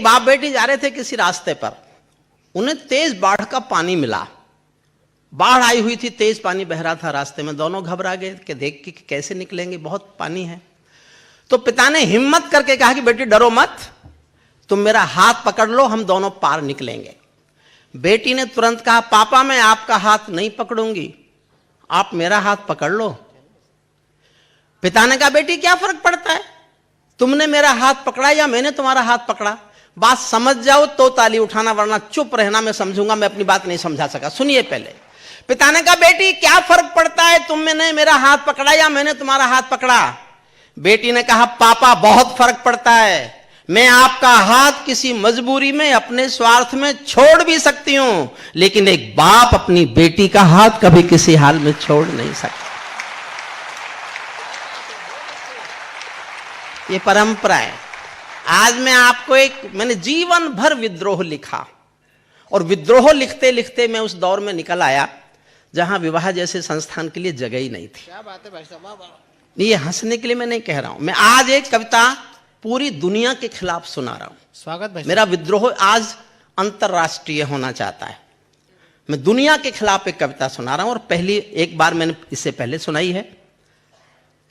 बाप बेटी जा रहे थे किसी रास्ते पर, उन्हें तेज बाढ़ का पानी मिला। बाढ़ आई हुई थी, तेज पानी बह रहा था रास्ते में। दोनों घबरा गए कि देख के कैसे निकलेंगे, बहुत पानी है। तो पिता ने हिम्मत करके कहा कि बेटी डरो मत, तुम मेरा हाथ पकड़ लो, हम दोनों पार निकलेंगे। बेटी ने तुरंत कहा पापा मैं आपका हाथ नहीं पकड़ूंगी, आप मेरा हाथ पकड़ लो। पिता ने कहा बेटी क्या फर्क पड़ता है, तुमने मेरा हाथ पकड़ा या मैंने तुम्हारा हाथ पकड़ा, बात समझ जाओ तो ताली उठाना, वरना चुप रहना, मैं समझूंगा, मैं अपनी बात नहीं समझा सका। सुनिए पहले। पिता ने कहा बेटी क्या फर्क पड़ता है, तुमने मेरा हाथ पकड़ा या मैंने तुम्हारा हाथ पकड़ा। बेटी ने कहा पापा बहुत फर्क पड़ता है, मैं आपका हाथ किसी मजबूरी में, अपने स्वार्थ में छोड़ भी सकती हूं, लेकिन एक बाप अपनी बेटी का हाथ कभी किसी हाल में छोड़ नहीं सकता। ये परंपरा है। आज मैं आपको मैंने जीवन भर विद्रोह लिखा, और विद्रोह लिखते लिखते मैं उस दौर में निकल आया जहां विवाह जैसे संस्थान के लिए जगह ही नहीं थी। क्या बात है भाई साहब। नहीं, ये हंसने के लिए मैं नहीं कह रहा हूं, मैं आज एक कविता पूरी दुनिया के खिलाफ सुना रहा हूं। स्वागत भाई। मेरा विद्रोह आज अंतरराष्ट्रीय होना चाहता है। मैं दुनिया के खिलाफ एक कविता सुना रहा हूं, और पहली एक बार मैंने इससे पहले सुनाई है,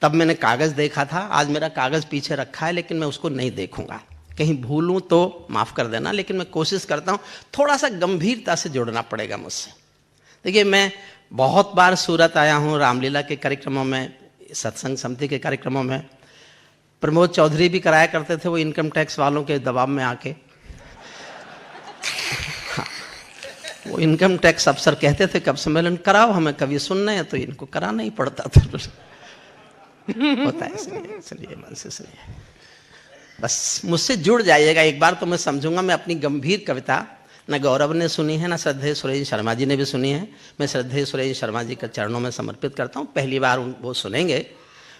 तब मैंने कागज देखा था। आज मेरा कागज पीछे रखा है, लेकिन मैं उसको नहीं देखूंगा, कहीं भूलूं तो माफ कर देना, लेकिन मैं कोशिश करता हूं थोड़ा सा गंभीरता से जुड़ना पड़ेगा मुझसे। देखिए मैं बहुत बार सूरत आया हूं, रामलीला के कार्यक्रमों में, सत्संग समिति के कार्यक्रमों में। प्रमोद चौधरी भी कराया करते थे, वो इनकम टैक्स वालों के दबाव में आके। हाँ, वो इनकम टैक्स अफसर कहते थे कब सम्मेलन कराओ, हमें कभी सुनना है, तो इनको कराना ही पड़ता था। होता है, सुनिए मन से सुनिए, बस मुझसे जुड़ जाइएगा एक बार तो मैं समझूंगा। मैं अपनी गंभीर कविता न गौरव ने सुनी है, न श्रद्धेय सुरेश शर्मा जी ने भी सुनी है। मैं श्रद्धेय सुरेश शर्मा जी के चरणों में समर्पित करता हूँ, पहली बार वो सुनेंगे।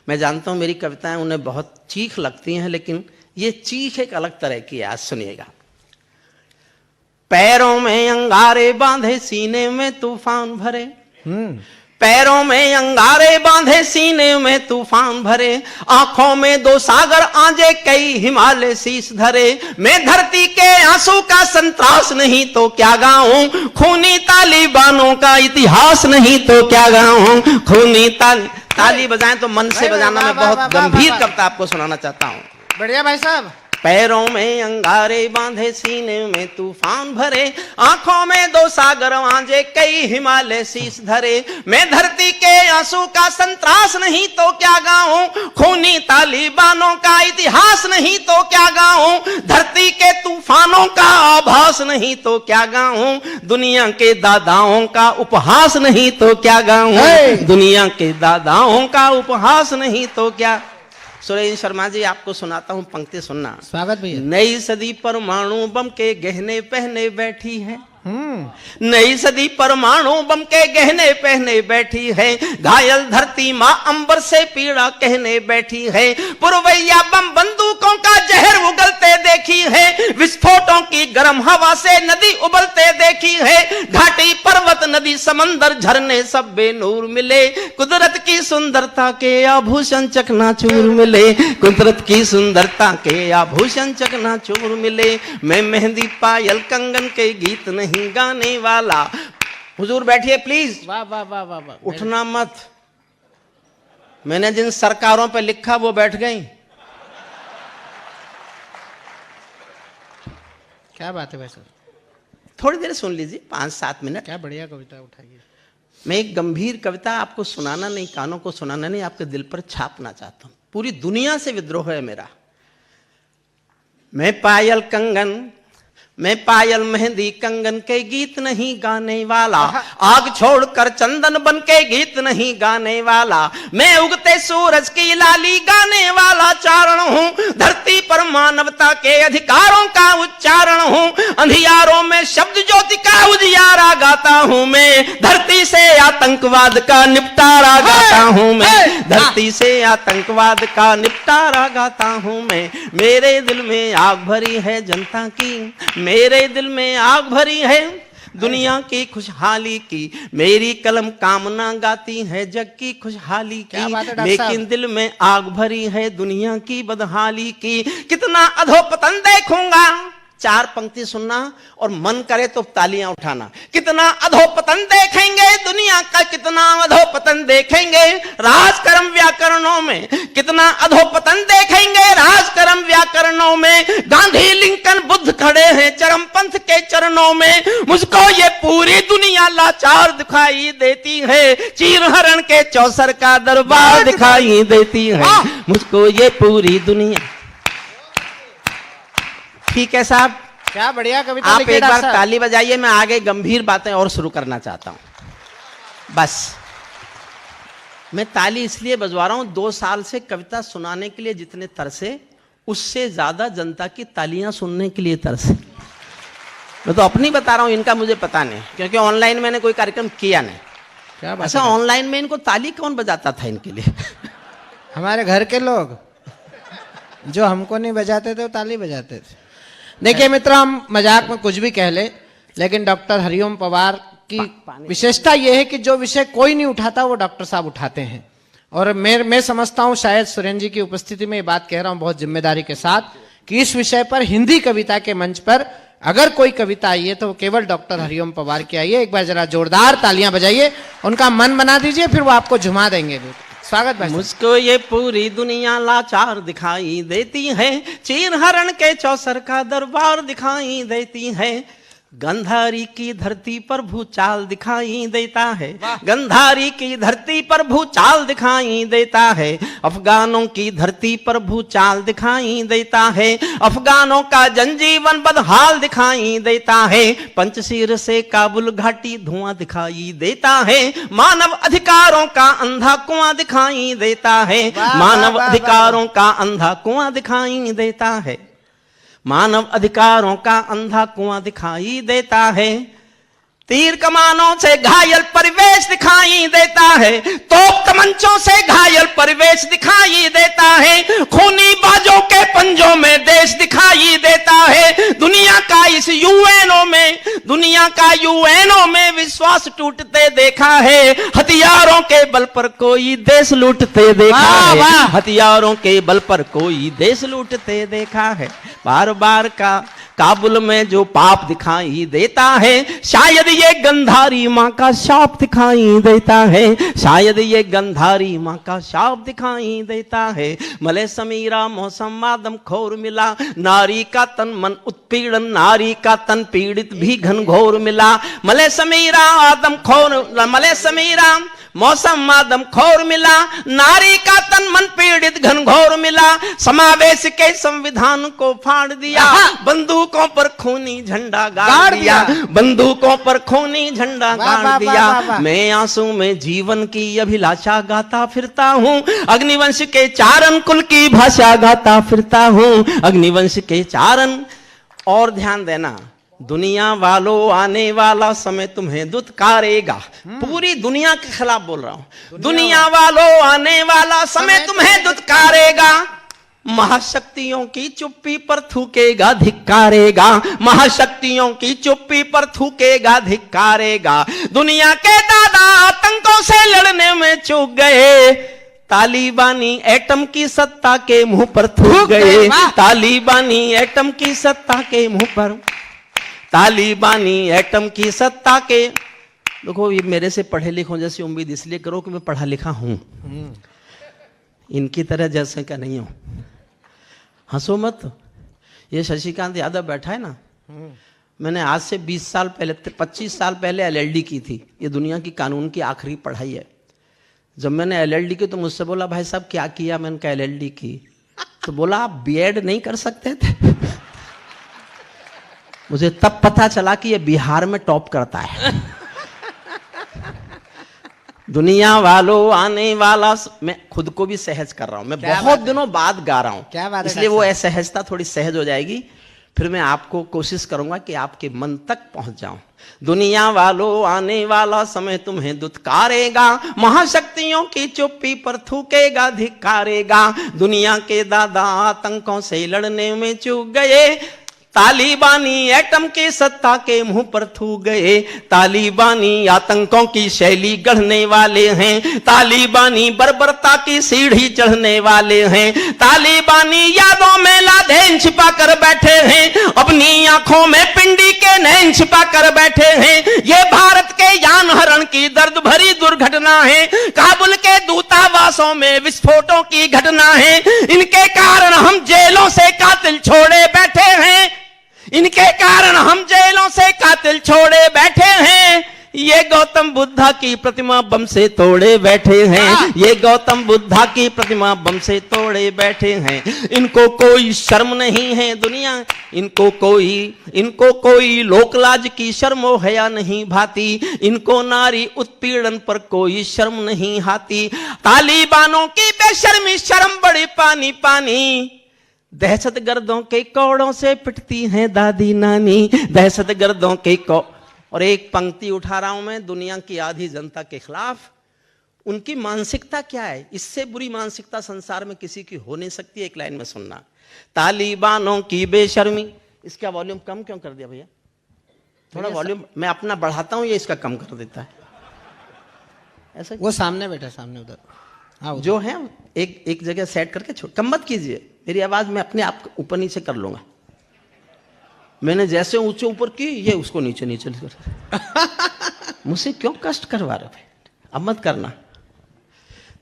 मैं जानता हूँ मेरी कविताएं उन्हें बहुत चीख लगती हैं, लेकिन ये चीख एक अलग तरह की है। आज सुनिएगा। पैरों में अंगारे बांधे, सीने में तूफान भरे, पैरों में अंगारे बांधे, सीने में तूफान भरे, आंखों में दो सागर आंजे, कई हिमालय शीश धरे। मैं धरती के आंसू का संतरास नहीं तो क्या गाऊं, खूनी तालिबानों का इतिहास नहीं तो क्या गाऊं। खूनी ताली बजाएं तो मन से बजाना। मैं बहुत गंभीर कविता आपको सुनाना चाहता हूं। बढ़िया भाई साहब। पैरों में अंगारे बांधे, सीने में तूफान भरे, आंखों में दो सागर आंजे, कई हिमालय शीश धरे। मैं धरती के आंसू का संतरास नहीं तो क्या गाऊं, खूनी तालिबानों का इतिहास नहीं तो क्या गाऊं। धरती के तूफानों का आभास नहीं तो क्या गाऊं, दुनिया के दादाओं का उपहास नहीं तो क्या गाऊं। दुनिया के दादाओं का उपहास नहीं तो क्या। सुरेश शर्मा जी आपको सुनाता हूं, पंक्ति सुनना। स्वागत भैया। नई सदी परमाणु बम के गहने पहने बैठी है, नई सदी परमाणु बम के गहने पहने बैठी है। घायल धरती माँ अंबर से पीड़ा कहने बैठी है। पुरवैया बम बंदूकों का जहर उगलते देखी है। विस्फोटों की गर्म हवा से नदी उबलते देखी है। घाटी पर्वत नदी समंदर झरने सब बेनूर मिले। कुदरत की सुंदरता के आभूषण चकनाचूर मिले। कुदरत की सुंदरता के आभूषण चकनाचूर मिले। मैं मेहंदी पायल कंगन के गीत नहीं गाने वाला। हुजूर बैठिए प्लीज। वाह वाह वाह वाह वाह। उठना मत। मैंने जिन सरकारों पे लिखा वो बैठ गई। क्या बात है भाई साहब। थोड़ी देर सुन लीजिए, 5-7 मिनट। क्या बढ़िया कविता उठाइए। मैं एक गंभीर कविता आपको सुनाना नहीं, कानों को सुनाना नहीं, आपके दिल पर छापना चाहता हूं। पूरी दुनिया से विद्रोह है मेरा। मैं पायल कंगन, मैं पायल मेहंदी कंगन के गीत नहीं गाने वाला। आग छोड़कर चंदन बन के गीत नहीं गाने वाला। मैं उगते सूरज की लाली गाने वाला चारण हूँ। धरती पर मानवता के अधिकारों का उच्चारण हूँ। अंधियारों में शब्द ज्योति का उजियारा गाता हूँ मैं। धरती से आतंकवाद का निपटारा गाता हूँ मैं। धरती से आतंकवाद का निपटारा गाता हूँ मैं। मेरे दिल में आग भरी है जनता की, मेरे दिल में आग भरी है दुनिया की खुशहाली की। मेरी कलम कामना गाती है जग की खुशहाली की, लेकिन दिल में आग भरी है दुनिया की बदहाली की। कितना अधोपतन देखूंगा 4 पंक्ति सुनना और मन करे तो तालियां उठाना। कितना अधोपतन देखेंगे दुनिया का, कितना अधोपतन देखेंगे राजकर्म व्याकरणों में, कितना अधोपतन देखेंगे राजकर्म व्याकरणों में। गांधी लिंकन बुद्ध खड़े हैं चरमपंथ के चरणों में। मुझको ये पूरी दुनिया लाचार दिखाई देती है, चीरहरण के चौसर का दरबार दिखाई देती है मुझको ये पूरी दुनिया। ठीक है साहब, क्या बढ़िया कविता आप लिखी एक बार डॉक्टर साहब। ताली बजाइए, मैं आगे गंभीर बातें और शुरू करना चाहता हूं। बस मैं ताली इसलिए बजवा रहा हूं, 2 साल से कविता सुनाने के लिए जितने तरसे, उससे ज्यादा जनता की तालियां सुनने के लिए तरसे। मैं तो अपनी बता रहा हूं, इनका मुझे पता नहीं, क्योंकि ऑनलाइन मैंने कोई कार्यक्रम किया नहीं। क्या बात ऐसा है? ऑनलाइन में इनको ताली कौन बजाता था इनके लिए? हमारे घर के लोग जो हमको नहीं बजाते थे वो ताली बजाते थे। देखिए मित्र, हम मजाक में कुछ भी कह ले, लेकिन डॉक्टर हरिओम पवार की विशेषता यह है कि जो विषय कोई नहीं उठाता वो डॉक्टर साहब उठाते हैं। और मैं समझता हूं, शायद सुरेंद्र जी की उपस्थिति में ये बात कह रहा हूं बहुत जिम्मेदारी के साथ, कि इस विषय पर हिंदी कविता के मंच पर अगर कोई कविता आई है तो वो केवल डॉक्टर हरिओम पवार की आई है। एक बार जरा जोरदार तालियां बजाइए, उनका मन बना दीजिए, फिर वो आपको झुमा देंगे। स्वागत भाई। मुझको ये पूरी दुनिया लाचार दिखाई देती है, चीरहरण के चौसर का दरबार दिखाई देती है। गंधारी की धरती पर भूचाल दिखाई देता है, गंधारी की धरती पर भूचाल दिखाई देता है। अफगानों की धरती पर भूचाल दिखाई देता है, अफगानों का जनजीवन बदहाल दिखाई देता है। पंचशीर से काबुल घाटी धुआं दिखाई देता है, मानव अधिकारों का अंधा कुआं दिखाई देता है, मानव अधिकारों का अंधा कुआं दिखाई देता है, मानव अधिकारों का अंधा कुआं दिखाई देता है। तीर कमानों से घायल परिवेश दिखाई देता है, तोप तमंचों से घायल परिवेश दिखाई देता है। खूनी बाजों के पंजों में देश दिखाई देता है। दुनिया का इस यूएनओ में, दुनिया का यूएनओ में विश्वास टूटते देखा है। हथियारों के बल पर कोई देश लूटते देखा है, हथियारों के बल पर कोई देश लूटते देखा है। बार बार का काबुल में जो पाप दिखाई देता है, शायद ये गंधारी माँ का शाप दिखाई देता है, शायद ये गंधारी माँ का शाप दिखाई देता है। मले समीरा मौसम आदम खोर मिला, नारी का तन मन उत्पीड़न, नारी का तन पीड़ित भी घनघोर मिला। मले समीरा आदम खोर, मले समीरा मौसम आदम खोर मिला, नारी का तन मन पीड़ित घनघोर मिला। समावेश के संविधान को फाड़ दिया, बंदूकों पर खूनी झंडा गाड़ दिया, बंदूकों पर खूनी झंडा गाड़ दिया। मैं आंसू में जीवन की अभिलाषा गाता फिरता हूँ, अग्निवंश के चारण कुल की भाषा गाता फिरता हूँ, अग्निवंश के चारण। और ध्यान देना, दुनिया वालों आने वाला समय तुम्हें दुत्कारेगा। पूरी दुनिया के खिलाफ बोल रहा हूं। दुनिया वालों आने वाला समय तुम्हें दुत्कारेगा, महाशक्तियों की चुप्पी पर थूकेगा धिक्कारेगा, महाशक्तियों की चुप्पी पर थूकेगा धिक्कारेगा। दुनिया के दादा आतंकों से लड़ने में चूक गए, तालिबानी एटम की सत्ता के मुंह पर थूक गए, तालिबानी एटम की सत्ता के मुंह पर, तालिबानी एटम की सत्ता के। देखो, ये मेरे से पढ़े लिखों जैसी उम्मीद इसलिए करो कि मैं पढ़ा लिखा हूं, इनकी तरह जैसे का नहीं हूं। हंसो मत। ये शशिकांत यादव बैठा है ना, मैंने आज से 20 साल पहले 25 साल पहले एलएलडी की थी। ये दुनिया की कानून की आखिरी पढ़ाई है। जब मैंने एलएलडी की तो मुझसे बोला, भाई साहब क्या किया? मैंने कहा एलएलडी की। तो बोला, आप बीएड नहीं कर सकते थे? मुझे तब पता चला कि ये बिहार में टॉप करता है। दुनिया वालों आने वाला, मैं खुद को भी सहज कर रहा हूं, मैं बहुत दिनों बाद गा रहा हूं, क्या बात है, इसलिए वो असहजता थोड़ी सहज हो जाएगी। फिर मैं आपको कोशिश करूंगा कि आपके मन तक पहुंच जाऊं। दुनिया वालों आने वाला समय तुम्हें दुत्कारेगा, महाशक्तियों की चुप्पी पर थूकेगा धिक्कारेगा। दुनिया के दादा आतंकों से लड़ने में चूक गए, तालिबानी एटम के सत्ता के मुंह पर थू गए, तालिबानी आतंकों की शैली गढ़ने वाले हैं, तालिबानी बर्बरता की सीढ़ी चढ़ने वाले हैं, तालिबानी यादों में लादेन छिपा कर बैठे हैं, अपनी आंखों में पिंडी के नैन छिपा कर बैठे हैं। ये भारत के यान हरण की दर्द भरी दुर्घटना है, काबुल के दूतावासों में विस्फोटों की घटना है। इनके कारण हम जेलों से कातिल छोड़े बैठे हैं, इनके कारण हम जेलों से कातिल छोड़े बैठे हैं। ये गौतम बुद्धा की प्रतिमा बम से तोड़े बैठे हैं, ये गौतम बुद्धा की प्रतिमा बम से तोड़े बैठे हैं। इनको कोई शर्म नहीं है दुनिया, इनको कोई लोकलाज की शर्म हया नहीं भाती, इनको नारी उत्पीड़न पर कोई शर्म नहीं आती। तालिबानों की बेशर्मी शर्म बड़ी पानी पानी, दहशतगर्दों के कौड़ों से पिटती हैं दादी नानी, दहशतगर्दों के और एक पंक्ति उठा रहा हूं मैं दुनिया की आधी जनता के खिलाफ। उनकी मानसिकता क्या है, इससे बुरी मानसिकता संसार में किसी की हो नहीं सकती। एक लाइन में सुनना, तालिबानों की बेशर्मी। इसका वॉल्यूम कम क्यों कर दिया भैया? थोड़ा वॉल्यूम मैं अपना बढ़ाता हूं, ये इसका कम कर देता है। ऐसा वो सामने बैठा, सामने उधर। हाँ, जो है एक जगह सेट करके छोड़, कम मत कीजिए। मेरी आवाज मैं अपने आप ऊपर नीचे कर लूंगा। मैंने जैसे ऊंचे ऊपर की, ये उसको नीचे नीचे कर। मुझसे क्यों कष्ट करवा रहे? अब मत करना।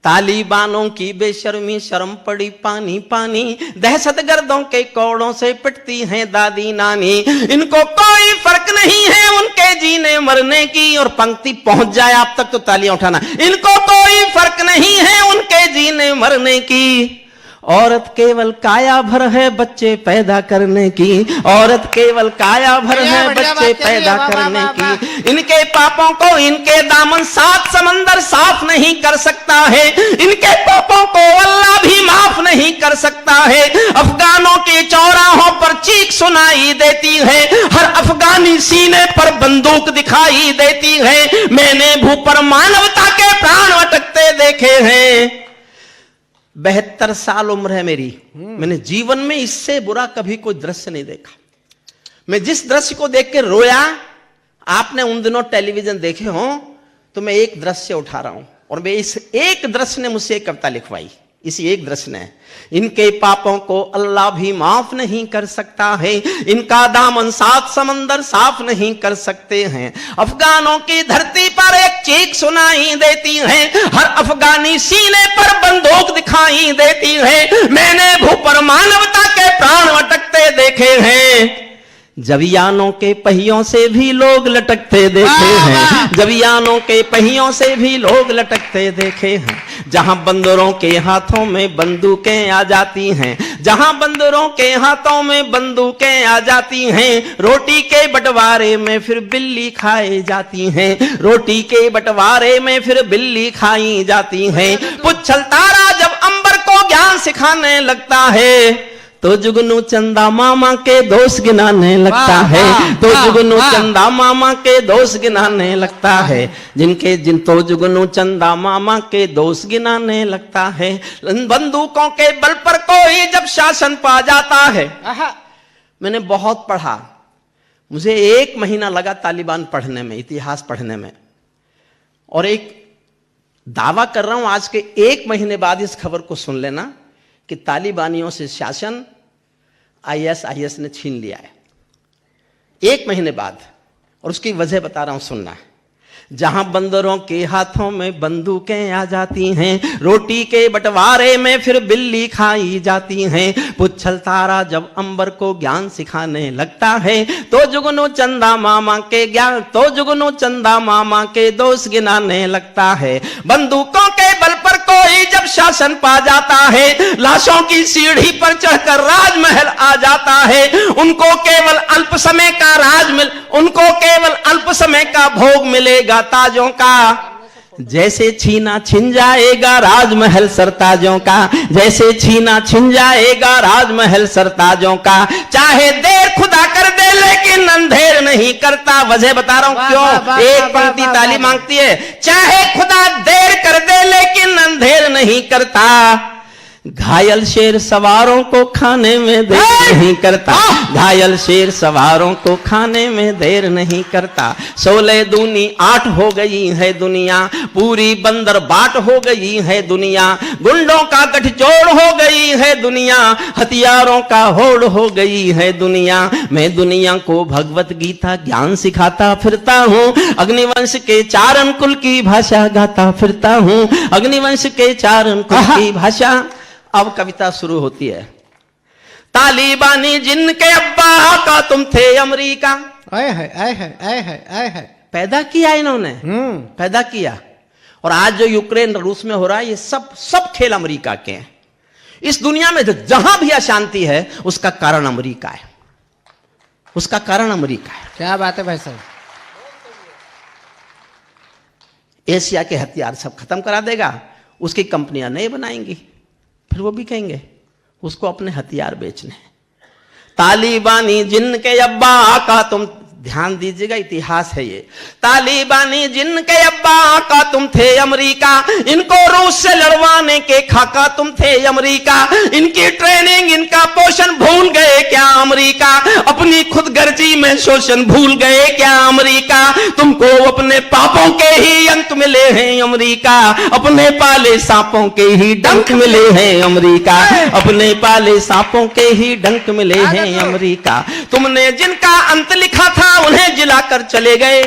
तालिबानों की बेशर्मी शर्म पड़ी पानी पानी, दहशतगर्दों के कौड़ों से पिटती हैं दादी नानी। इनको कोई फर्क नहीं है उनके जीने मरने की। और पंक्ति पहुंच जाए आप तक तो तालियां उठाना। इनको कोई फर्क नहीं है उनके जीने मरने की। औरत केवल काया भर है बच्चे पैदा करने की, औरत केवल काया भर है बच्चे पैदा करने की। इनके पापों को इनके दामन सात समंदर साफ नहीं कर सकता है, इनके पापों को अल्लाह भी माफ नहीं कर सकता है। अफगानों के चौराहों पर चीख सुनाई देती है, हर अफगानी सीने पर बंदूक दिखाई देती है। मैंने भू पर मानवता के प्राण अटकते देखे हैं। 72 साल उम्र है मेरी, मैंने जीवन में इससे बुरा कभी कोई दृश्य नहीं देखा। मैं जिस दृश्य को देख के रोया, आपने उन दिनों टेलीविजन देखे हो, तो मैं एक दृश्य उठा रहा हूं। और मैं इस एक दृश्य ने मुझसे एक कविता लिखवाई, इसी एक दृश्य ने। इनके पापों को अल्लाह भी माफ नहीं कर सकता है, इनका दामन सात समंदर साफ नहीं कर सकते हैं। अफगानों की धरती पर एक चीख सुनाई देती है, हर अफगानी सीने पर बंदूक दिखाई देती है। मैंने भू पर मानवता के प्राण अटकते देखे हैं। जब यानों के पहियों से भी लोग लटकते देखे हैं, जब यानों के पहियों से भी लोग लटकते देखे हैं। जहां बंदरों के हाथों में बंदूकें आ जाती हैं, जहां बंदरों के हाथों में बंदूकें आ जाती हैं। रोटी के बंटवारे में फिर बिल्ली खाई जाती हैं, रोटी के बंटवारे में फिर बिल्ली खाई जाती हैं। पुच्छल तारा जब अंबर को ज्ञान सिखाने लगता है, तो जुगनू चंदा मामा के दोष गिनाने लगता है, तो जुगनू चंदा मामा के दोष गिनाने लगता है। तो जुगनू चंदा मामा के दोष गिनाने लगता है। बंदूकों के बल पर कोई जब शासन पा जाता है। मैंने बहुत पढ़ा, मुझे 1 महीना लगा तालिबान पढ़ने में, इतिहास पढ़ने में। और एक दावा कर रहा हूं आज के 1 महीने बाद इस खबर को सुन लेना कि तालिबानियों से शासन ISIS ने छीन लिया है 1 महीने बाद। और उसकी वजह बता रहा हूं, सुनना। जहां बंदरों के हाथों में बंदूकें आ जाती हैं, रोटी के बंटवारे में फिर बिल्ली खाई जाती हैं। पुच्छल तारा जब अंबर को ज्ञान सिखाने लगता है, तो जुगनू चंदा मामा के ज्ञान, तो जुगनू चंदा मामा के दोष गिनाने लगता है। बंदूकों के बल पर कोई जब शासन पा जाता है, लाशों की सीढ़ी पर चढ़कर राजमहल आ जाता है। उनको केवल अल्प समय का उनको केवल अल्प समय का भोग मिलेगा ताजों का। जैसे छीना छिन जाएगा राजमहल सरताजों का, जैसे छीना छिन जाएगा राजमहल सरताजों का। चाहे देर खुदा कर दे लेकिन अंधेर नहीं करता। वजह बता रहा हूं क्यों, एक पंक्ति ताली मांगती है। चाहे खुदा देर कर दे लेकिन अंधेर नहीं करता। घायल शेर सवारों को खाने में देर नहीं करता, घायल शेर सवारों को खाने में देर नहीं करता। 16 दूनी 8 हो गई है दुनिया, पूरी बंदर बाट हो गई है दुनिया, गुंडों का गठजोड़ हो गई है दुनिया, हथियारों का होड़ हो गई है दुनिया। मैं दुनिया को भगवत गीता ज्ञान सिखाता फिरता हूँ, अग्निवंश के चारण कुल की भाषा गाता फिरता हूँ, अग्निवंश के चारण कुल की भाषा। अब कविता शुरू होती है। तालिबानी जिनके अब्बा का तुम थे अमेरिका। आए है, आए है, आए है, आए है। पैदा किया इन्होंने, पैदा किया। और आज जो यूक्रेन रूस में हो रहा है, ये सब खेल अमेरिका के हैं। इस दुनिया में जहां भी अशांति है उसका कारण अमेरिका है, उसका कारण अमेरिका है। क्या बात है भाई साहब। एशिया के हथियार सब खत्म करा देगा, उसकी कंपनियां नए बनाएंगी, फिर वो भी कहेंगे उसको अपने हथियार बेचने। तालिबानी जिनके अब्बा का तुम, ध्यान दीजिएगा इतिहास है ये, तालिबानी जिनके अब्बा का तुम थे अमेरिका, इनको रूस से लड़वाने के खाका तुम थे अमेरिका, इनकी ट्रेनिंग इनका पोषण भूल गए क्या अमेरिका, अपनी खुदगर्जी में शोषण भूल गए क्या अमेरिका, तुमको अपने पापों के ही अंक मिले हैं अमेरिका, अपने पाले सांपों के ही डंक मिले हैं अमेरिका, अपने पाले सांपों के ही डंक मिले हैं अमेरिका। तुमने जिनका अंत लिखा था उन्हें जिलाकर चले गए।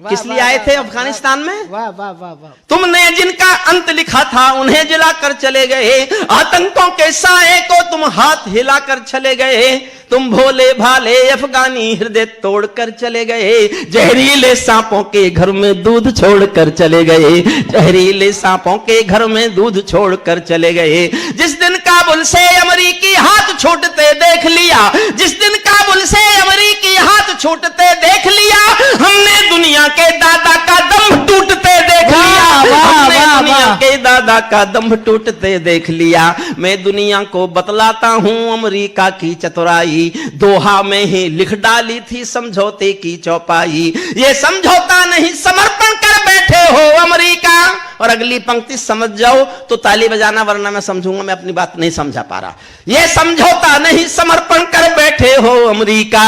किस लिए आए थे अफगानिस्तान में? वाह वाह वाह वाह। तुमने जिनका अंत लिखा था उन्हें जिलाकर चले गए, आतंकों के साए को तुम हाथ हिलाकर चले गए, तुम भोले भाले अफगानी हृदय तोड़कर चले गए, जहरीले सांपों के घर में दूध छोड़कर चले गए, जहरीले सांपों के घर में दूध छोड़कर चले गए। जिस दिन काबुल से अमेरिकी हाथ छूटते देख लिया, जिस दिन काबुल से अमेरिकी हाथ छूटते देख लिया, हमने दुनिया के दादा का दम टूटते देख लिया, हमने दुनिया के दादा का दम टूटते देख लिया। मैं दुनिया को बतलाता हूं अमेरिका की चतुराई, दोहा में ही लिख डाली थी समझौते की चौपाई, ये समझौता नहीं समर्पण कर बैठे हो अमेरिका। और अगली पंक्ति समझ जाओ तो ताली बजाना, वरना मैं समझूंगा मैं अपनी बात नहीं समझा पा रहा। ये समझौता नहीं समर्पण कर बैठे हो अमेरिका,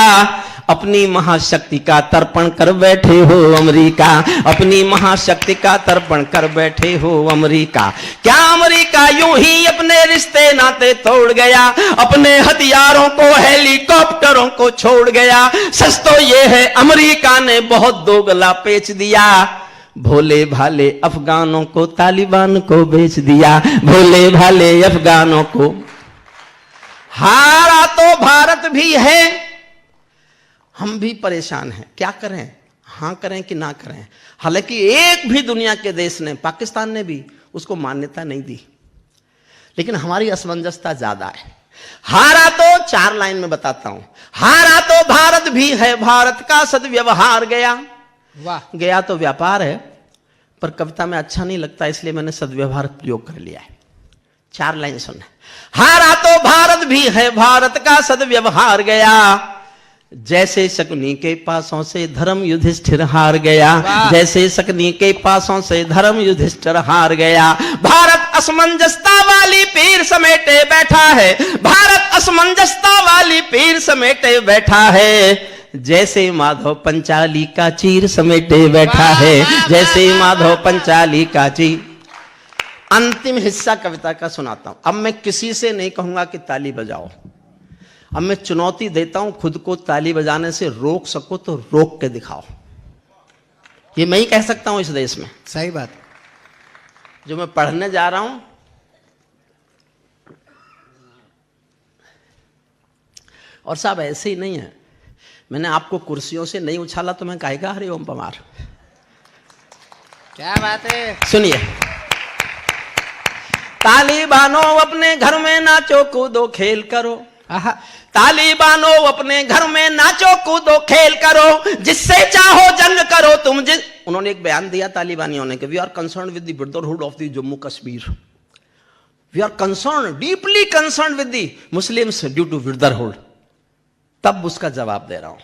अपनी महाशक्ति का तर्पण कर बैठे हो अमेरिका, अपनी महाशक्ति का तर्पण कर बैठे हो अमेरिका। क्या अमेरिका यूं ही अपने रिश्ते नाते तोड़ गया, अपने हथियारों को हेलीकॉप्टरों को छोड़ गया? सच तो ये है अमेरिका ने बहुत दोगला पेच दिया, भोले भाले अफगानों को तालिबान को बेच दिया, भोले भाले अफगानों को। हारा तो भारत भी है, हम भी परेशान हैं, क्या करें, हां करें कि ना करें। हालांकि एक भी दुनिया के देश ने, पाकिस्तान ने भी उसको मान्यता नहीं दी, लेकिन हमारी असमंजसता ज्यादा है। हारा तो 4 लाइन में बताता हूं, हारा तो भारत भी है, भारत का सद्व्यवहार गया। वाह। गया तो व्यापार है, पर कविता में अच्छा नहीं लगता, इसलिए मैंने सद्व्यवहार प्रयोग कर लिया है। 4 लाइन सुनना। हारा तो भारत भी है, भारत का सद्व्यवहार गया, जैसे शकुनी के पासों से धर्म युधिष्ठिर हार गया, जैसे शकुनी के पासों से धर्म युधिष्ठिर हार गया। भारत असमंजसता वाली पीर समेटे बैठा है, भारत असमंजसता वाली पीर समेटे बैठा है, जैसे माधव पंचाली का चीर समेटे बैठा है, जैसे माधव पंचाली का चीर। अंतिम हिस्सा कविता का सुनाता हूं। अब मैं किसी से नहीं कहूंगा कि ताली बजाओ, अब मैं चुनौती देता हूं, खुद को ताली बजाने से रोक सको तो रोक के दिखाओ। ये मैं ही कह सकता हूं इस देश में। सही बात। जो मैं पढ़ने जा रहा हूं, और साहब ऐसे ही नहीं है, मैंने आपको कुर्सियों से नहीं उछाला तो मैं कहेगा हरिओम पवार। क्या बात है। सुनिए। तालिबानों अपने घर में नाचो कूदो खेल करो, तालिबानों अपने घर में नाचो कूदो खेल करो, जिससे चाहो जंग करो तुम। उन्होंने एक बयान दिया तालिबानियों ने कि we are concern with the brotherhood of the Jammu Kashmir, we are concern, deeply concern with the Muslims due to brotherhood. तब उसका जवाब दे रहा हूं।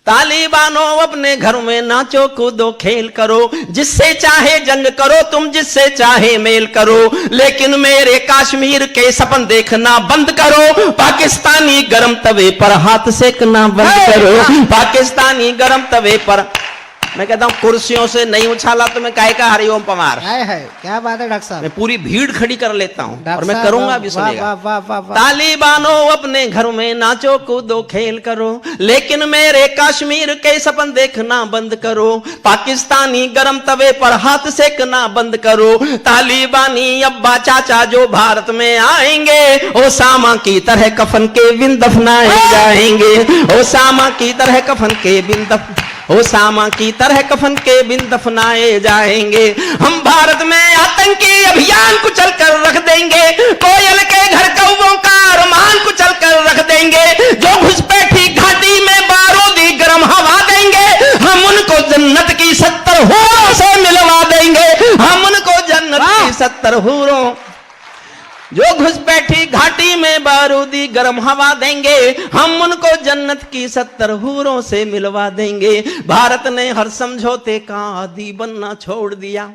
तालिबानों अपने घर में नाचो कूदो खेल करो, जिससे चाहे जंग करो तुम, जिससे चाहे मेल करो, लेकिन मेरे कश्मीर के सपन देखना बंद करो। पाकिस्तानी गरम तवे पर हाथ सेकना बंद करो, पाकिस्तानी गरम तवे पर। मैं कहता हूं कुर्सियों से नहीं उछाला तो मैं काहे का हरिओम पवार। है क्या बात है डॉक्टर साहब, मैं पूरी भीड़ खड़ी कर लेता हूं और मैं साहब, करूंगा भी, वाह, सुनिएगा। वाह, वाह, वाह, वाह। तालिबानों अपने घर में नाचो कूदो खेल करो, लेकिन मेरे कश्मीर के सपन देखना बंद करो। पाकिस्तानी गरम तवे पर हाथ सेकना बंद करो। तालिबानी अब्बा चाचा जो भारत में आएंगे, ओसामा की तरह कफन के बिन दफनाए जाएंगे। ओसामा की तरह कफन के बिन ओसामा की तरह कफन के बिन दफनाए जाएंगे। हम भारत में आतंकी अभियान कुचल कर रख देंगे, कोयल के घर कौवों का अरमान कुचल कर रख देंगे। जो घुसपैठी घाटी में बारूदी गर्म हवा देंगे, हम उनको जन्नत की 70 हूरों से मिलवा देंगे। हम उनको जन्नत की 70 हूरों, जो घुसपैठी घाटी में बारूदी गर्म हवा देंगे, हम उनको जन्नत की 70 हूरों से मिलवा देंगे। भारत ने हर समझौते का आदी बनना छोड़ दिया।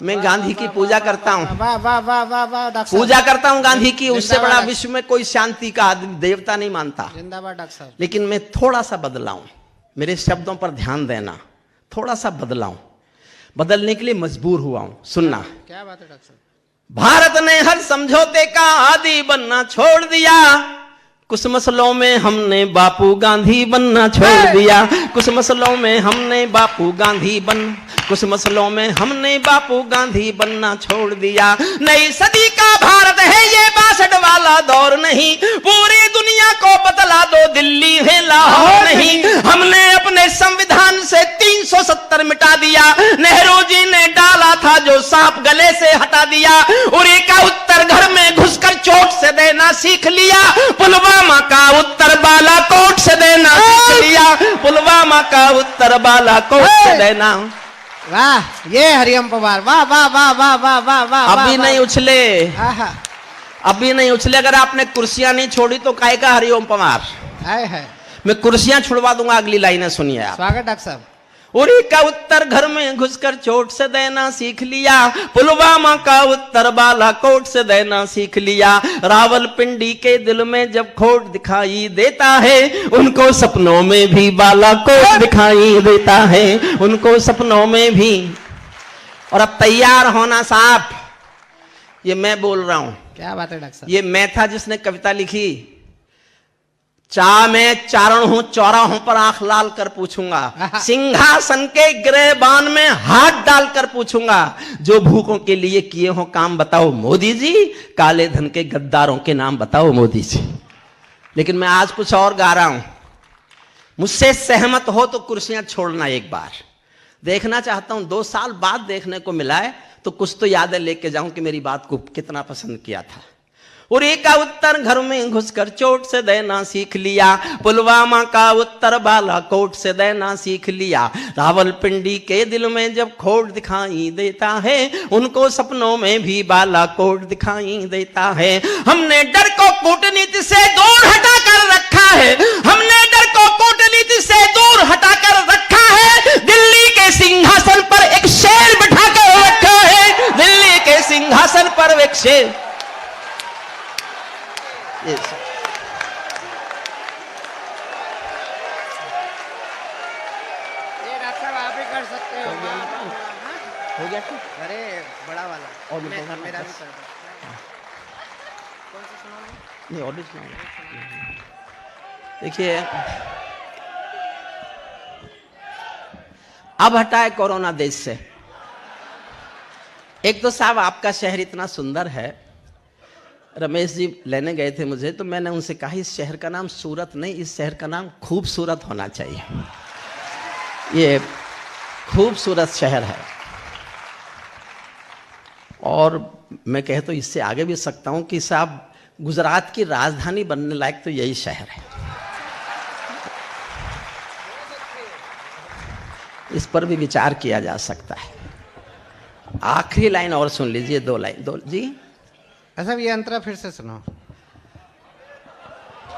मैं गांधी की पूजा करता हूं, वाह वाह वाह वाह वाह डॉक्टर साहब, पूजा करता हूं गांधी की, उससे जिंदाबाद। बड़ा विश्व में कोई शांति का आदमी देवता नहीं मानता। जिंदाबाद डॉक्टर साहब। लेकिन मैं थोड़ा सा बदलाऊं, मेरे शब्दों पर ध्यान देना, थोड़ा सा बदलाऊं, बदलने के लिए मजबूर हुआ हूं। सुनना, क्या बात है डॉक्टर साहब। भारत ने हर समझौते का आदी बनना छोड़ दिया। कुछ मसलों में हमने बापू गांधी बनना छोड़ दिया। कुछ मसलों में हमने बापू गांधी कुछ मसलों में हमने बापू गांधी बनना छोड़ दिया। नई सदी का भारत है ये 62 वाला दौर नहीं, पूरी दुनिया को बतला दो दिल्ली है लाहौर नहीं। हमने अपने संविधान से 370 मिटा दिया, नेहरू जी ने डाला था जो सांप गले से हटा दिया। उरी का उत्तर घर में घुसकर चोट से देना सीख लिया, पुलवामा का उत्तर बालाकोट से देना सीख लिया। पुलवामा का उत्तर बालाकोट से देना। वाह, ये हरिओम पवार, वाह वाह वाह वाह वाह वाह वाह। अभी नहीं उछले, आहा, अभी नहीं उछले। अगर आपने कुर्सियां नहीं छोड़ी तो काय का हरिओम पवार। है मैं कुर्सियां छुड़वा दूंगा। अगली लाइनें सुनिए आप। स्वागत डॉक्टर साहब। उरी का उत्तर घर में घुसकर चोट से देना सीख लिया, पुलवामा का उत्तर बालाकोट से देना सीख लिया। रावलपिंडी के दिल में जब खोट दिखाई देता है, उनको सपनों में भी बालाकोट दिखाई देता है, उनको सपनों में भी। और अब तैयार होना साहब, ये मैं बोल रहा हूं, क्या बात है डॉक्टर साहब। ये मैं था जिसने कविता लिखी, चा मैं चारण हूं चौराहों पर आंख लाल कर पूछूंगा, सिंहासन के गिरेबान में हाथ डालकर पूछूंगा, जो भूखों के लिए किए हो काम बताओ मोदी जी, काले धन के गद्दारों के नाम बताओ मोदी जी। लेकिन मैं आज कुछ और गा रहा हूं। मुझसे सहमत हो तो कुर्सियां छोड़ना। एक बार देखना चाहता हूं, 2 साल बाद देखने को मिला है तो कुछ तो यादें लेके जाऊं कि मेरी बात को कितना पसंद किया था। उरी का उत्तर घर में घुसकर चोट से देना सीख लिया, पुलवामा का उत्तर बालाकोट से देना सीख लिया। रावलपिंडी के दिल में जब खोट दिखाई देता है, उनको सपनों में भी बालाकोट दिखाई देता है। हमने डर को कूटनीति से दूर हटा कर रखा है, हमने डर को कूटनीति से दूर हटा कर रखा है। दिल्ली के सिंहासन पर एक शेर बिठा कर रखा है, दिल्ली के सिंहासन पर एक शेर। Yes. ये डॉक्टर साहब आप ही कर सकते हो। हो गया ठीक? अरे बड़ा वाला और मेरा मैं- भी कर दो। कौन सा सुनाओगे? नहीं, ऑडियो सुनाओ। देखिए, अब हटाए कोरोना देश से। एक तो साहब आपका शहर इतना सुंदर है, रमेश जी लेने गए थे मुझे, तो मैंने उनसे कहा इस शहर का नाम सूरत नहीं, इस शहर का नाम खूबसूरत होना चाहिए। ये खूबसूरत शहर है। और मैं कहे तो इससे आगे भी सकता हूं कि साहब गुजरात की राजधानी बनने लायक तो यही शहर है। इस पर भी विचार किया जा सकता है। आखिरी लाइन और सुन लीजिए, 2 लाइन, 2 जी। अच्छा, ये अंतरा फिर से सुनो,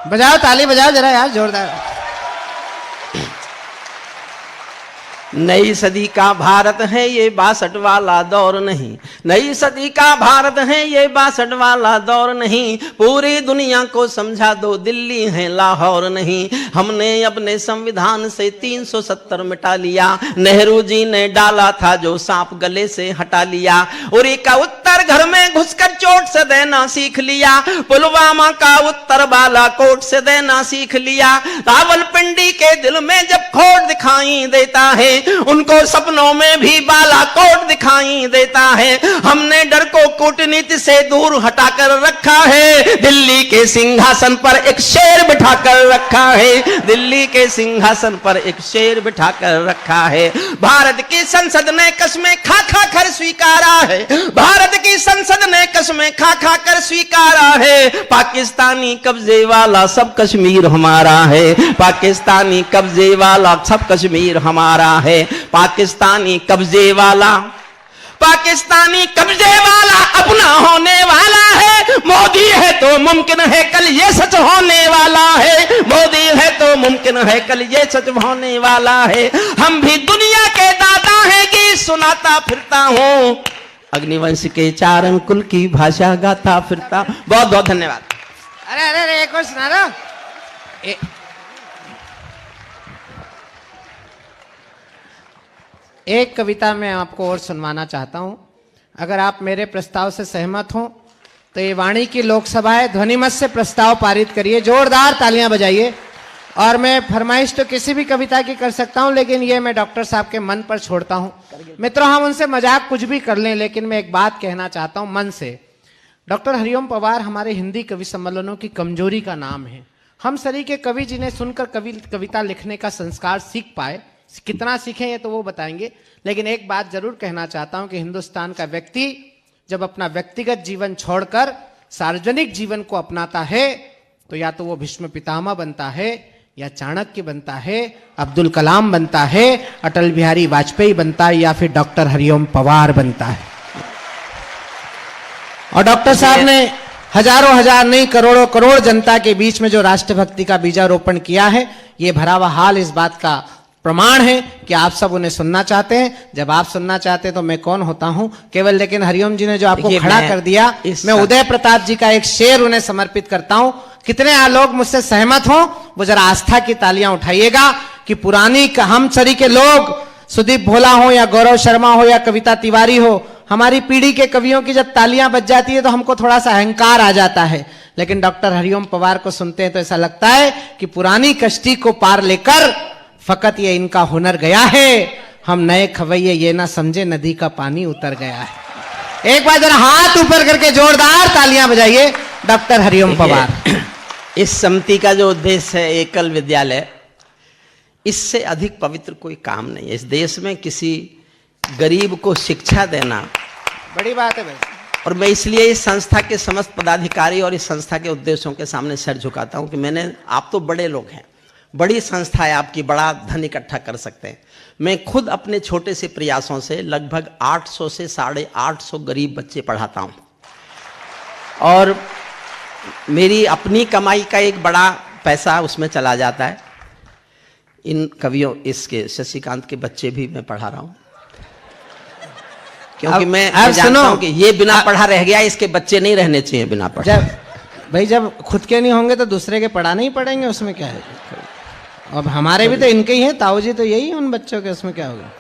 बजाओ ताली बजाओ जरा यार जोरदार। नई सदी का भारत है ये 62 वाला दौर नहीं, नई सदी का भारत है ये 62 वाला दौर नहीं, पूरी दुनिया को समझा दो दिल्ली है लाहौर नहीं। हमने अपने संविधान से 370 मिटा लिया, नेहरू जी ने डाला था जो सांप गले से हटा लिया। उरी का उत्तर घर में घुसकर चोट से देना सीख लिया, पुलवामा का उत्तर बालाकोट से देना सीख लिया। रावलपिंडी के दिल में जब खोट दिखाई देता है, उनको सपनों में भी बालाकोट दिखाई देता है। हमने डर को कूटनीति से दूर हटाकर रखा है, दिल्ली के सिंहासन पर एक शेर बिठाकर रखा है, दिल्ली के सिंहासन पर एक शेर बिठाकर रखा है। भारत की संसद ने कसमें खा खा कर स्वीकारा है, भारत की संसद ने कसमें खा खा कर स्वीकारा है, पाकिस्तानी कब्जे वाला सब कश्मीर हमारा है, पाकिस्तानी कब्जे वाला सब कश्मीर हमारा है। पाकिस्तानी कब्जे वाला, पाकिस्तानी कब्जे वाला अपना होने वाला है। मोदी है तो मुमकिन है कल ये सच होने वाला है, मोदी है तो मुमकिन है कल ये सच होने वाला है। हम भी दुनिया के दाता हैं कि सुनाता फिरता हूँ, अग्निवंश के चारण कुल की भाषा गाता फिरता। बहुत बहुत धन्यवाद। अरे अरे अरे एक और सुना रहा। एक कविता मैं आपको और सुनवाना चाहता हूं, अगर आप मेरे प्रस्ताव से सहमत हो तो ये वाणी की लोकसभा है, ध्वनिमत से प्रस्ताव पारित करिए, जोरदार तालियां बजाइए। और मैं फरमाइश तो किसी भी कविता की कर सकता हूं, लेकिन ये मैं डॉक्टर साहब के मन पर छोड़ता हूं। मित्रों, हम उनसे मजाक कुछ भी कर लें, लेकिन मैं एक बात कहना चाहता हूं मन से। डॉक्टर हरिओम पवार हमारे हिंदी कवि सम्मेलनों की कमजोरी का नाम है। हम सरीखे कवि जिन्हें सुनकर कविता लिखने का संस्कार सीख पाए, कितना सीखें ये तो वो बताएंगे, लेकिन एक बात जरूर कहना चाहता हूं कि हिंदुस्तान का व्यक्ति जब अपना व्यक्तिगत जीवन छोड़कर सार्वजनिक जीवन को अपनाता है तो या तो वो भीष्म पितामह बनता है, या चाणक्य बनता है, अब्दुल कलाम बनता है, अटल बिहारी वाजपेयी बनता है, या फिर डॉक्टर हरिओम पवार बनता है। और डॉक्टर साहब ने हजारों हजार नहीं करोड़ों करोड़ जनता के बीच में जो राष्ट्रभक्ति का बीजारोपण किया है, ये भरा हुआ हाल इस बात का प्रमाण है कि आप सब उन्हें सुनना चाहते हैं। जब आप सुनना चाहते हैं तो मैं कौन होता हूं केवल, लेकिन हरिओम जी ने जो आपको खड़ा कर दिया, मैं उदय प्रताप जी का एक शेर उन्हें समर्पित करता हूं। कितने लोग मुझसे सहमत हो वो जरा आस्था की तालियां उठाइएगा कि पुरानी हम सरी के लोग, सुदीप भोला हो या गौरव शर्मा हो या कविता तिवारी हो, हमारी पीढ़ी के कवियों की जब तालियां बज जाती है तो हमको थोड़ा सा अहंकार आ जाता है, लेकिन डॉक्टर हरिओम पवार को सुनते हैं तो ऐसा लगता है कि पुरानी कश्ती को पार लेकर फकत ये इनका हुनर गया है, हम नए खवैये ये ना समझे नदी का पानी उतर गया है। एक बार जरा हाथ ऊपर करके जोरदार तालियां बजाइए डॉक्टर हरिओम पवार। इस समिति का जो उद्देश्य है एकल विद्यालय, इससे अधिक पवित्र कोई काम नहीं है इस देश में। किसी गरीब को शिक्षा देना बड़ी बात है भाई। और मैं इसलिए इस संस्था के समस्त पदाधिकारी और इस संस्था के उद्देश्यों के सामने सर झुकाता हूं कि आप तो बड़े लोग हैं, बड़ी संस्था है आपकी, बड़ा धन इकट्ठा कर सकते हैं। मैं खुद अपने छोटे से प्रयासों से लगभग 800 से 850 गरीब बच्चे पढ़ाता हूं, और मेरी अपनी कमाई का एक बड़ा पैसा उसमें चला जाता है। इन कवियों, इसके शशिकांत के बच्चे भी मैं पढ़ा रहा हूं, क्योंकि मैं जानता हूं कि ये बिना पढ़ा रह गया, इसके बच्चे नहीं रहने चाहिए बिना पढ़ा। भाई जब खुद के नहीं होंगे तो दूसरे के पढ़ाने ही पड़ेंगे, उसमें क्या है। अब हमारे भी तो इनके ही हैं, ताऊ जी तो यही है उन बच्चों के, उसमें क्या होगा।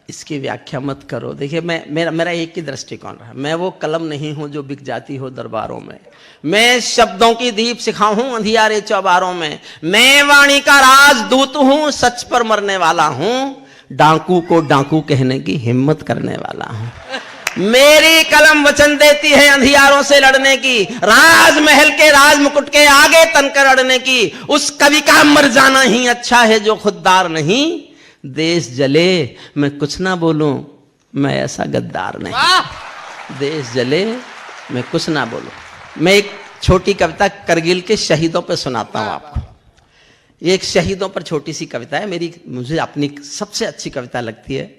इसकी व्याख्या मत करो। देखिए, मेरा एक ही दृष्टिकोण रहा, मैं वो कलम नहीं हूं जो बिक जाती हो दरबारों में, मैं शब्दों की दीप सिखाऊं अंधियारे चौबारों में, मैं वाणी का राजदूत हूं, सच पर मरने वाला हूं, डाकू को डाकू कहने की हिम्मत करने वाला हूं। मेरी कलम वचन देती है अंधियारों से लड़ने की, राजमहल के राज मुकुट के आगे तनकर अड़ने की। उस कवि का मर जाना ही अच्छा है जो खुददार नहीं, देश जले मैं कुछ ना बोलूं, मैं ऐसा गद्दार नहीं। देश जले मैं कुछ ना बोलूं। मैं एक छोटी कविता करगिल के शहीदों पर सुनाता हूं आपको। ये एक शहीदों पर छोटी सी कविता है, मुझे अपनी सबसे अच्छी कविता लगती है।